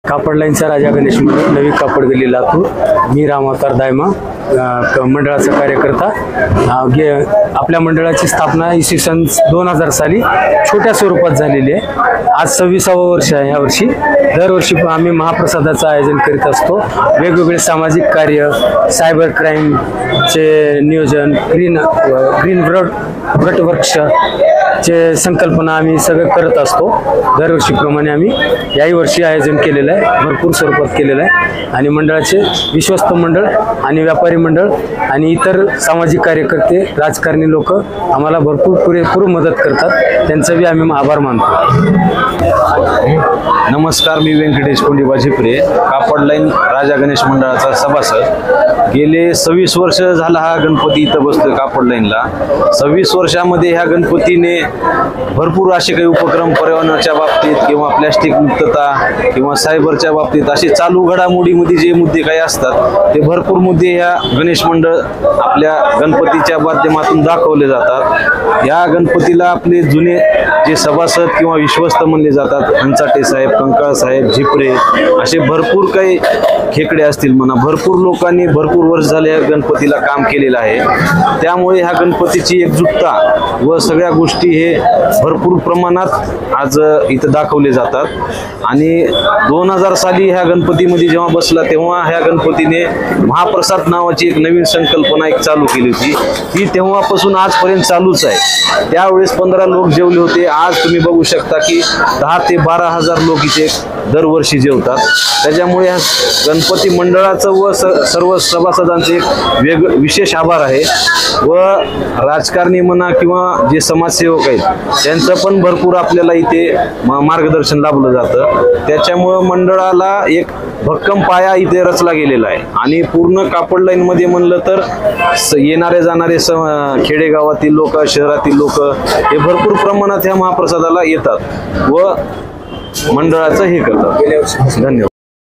कापड लाईनचा राजा गणेश मंडळ नवी कापड गल्ली लातूर। मी रामावतार दायमा मंडळाचा कार्यकर्ता। आपल्या मंडळाची स्थापना इसवी सन 2000 साली छोट्या स्वरूपात झालेली आहे। आज 26वे वर्ष आहे। या वर्षी दरवर्षी आम्ही महाप्रसादाचं आयोजन करीत असतो। वेगवेगळे सामाजिक कार्य, सायबर क्राईमचे नियोजन, ग्रीन वृक्ष चे संकल्पना आम्ही सगळं करत असतो। दरवर्षीप्रमाणे आम्ही याही वर्षी आयोजन केलेलं आहे, भरपूर स्वरूपात केलेलं आहे। आणि मंडळाचे विश्वस्त मंडळ आणि व्यापारी मंडळ आणि इतर सामाजिक कार्यकर्ते, राजकारणी लोक आम्हाला पुरेपूर मदत करतात, त्यांचा बी आम्ही आभार मानतो। नमस्कार, मी व्यंकटेश कोंडीबा झिपरे, कापड लाईन राजा गणेश मंडळाचा सभासद। गेले 26 वर्ष झाला हा गणपती इथं बसतोय कापड लाईनला। 26 वर्षामध्ये ह्या गणपतीने भरपूर असे काही उपक्रम पर्यावरणाच्या बाबतीत किंवा प्लॅस्टिक मुक्तता किंवा सायबरच्या बाबतीत असे चालू घडामोडीमध्ये जे मुद्दे काही असतात ते भरपूर मुद्दे ह्या गणेश मंडळ आपल्या गणपतीच्या माध्यमातून दाखवले जातात। या गणपतीला आपले जुने जे सभासद किंवा विश्वस्त म्हणले जातात, हंचाटे साहेब, कंकाळ साहेब, झिपरे, असे भरपूर काही खेकडे असतील म्हणा, भरपूर लोकांनी भरपूर वर्ष झाले या गणपतीला काम केलेलं आहे। त्यामुळे ह्या गणपतीची एकजुटता व सगळ्या गोष्टी हे भरपूर प्रमाणात आज इथं दाखवले जातात। आणि 2000 साली ह्या गणपतीमध्ये जेव्हा बसला तेव्हा ह्या गणपतीने महाप्रसाद नावाची एक नवीन संकल्पना एक चालू केली होती। ती तेव्हापासून आजपर्यंत चालूच आहे। त्यावेळेस 15 लोक जेवले होते। आज तुम्ही बघू शकता की 10 ते 12,000 लोक इथे दरवर्षी जेवतात। त्याच्यामुळे ह्या गणपती मंडळाचं व सर्व सभासदांचे एक विशेष आभार आहे। व राजकारणी म्हणा किंवा जे समाजसेवक आहेत त्यांचं पण भरपूर आपल्याला इथे मार्गदर्शन लाभलं जातं। त्याच्यामुळं मंडळाला एक भक्कम पाया इथे रचला गेलेला आहे। आणि पूर्ण कापड लाईन मध्ये म्हणलं तर येणारे जाणारे खेडेगावातील लोक, शहरातील लोक हे भरपूर प्रमाणात ह्या महाप्रसादाला येतात व मंडळाचं हे करतात। धन्यवाद।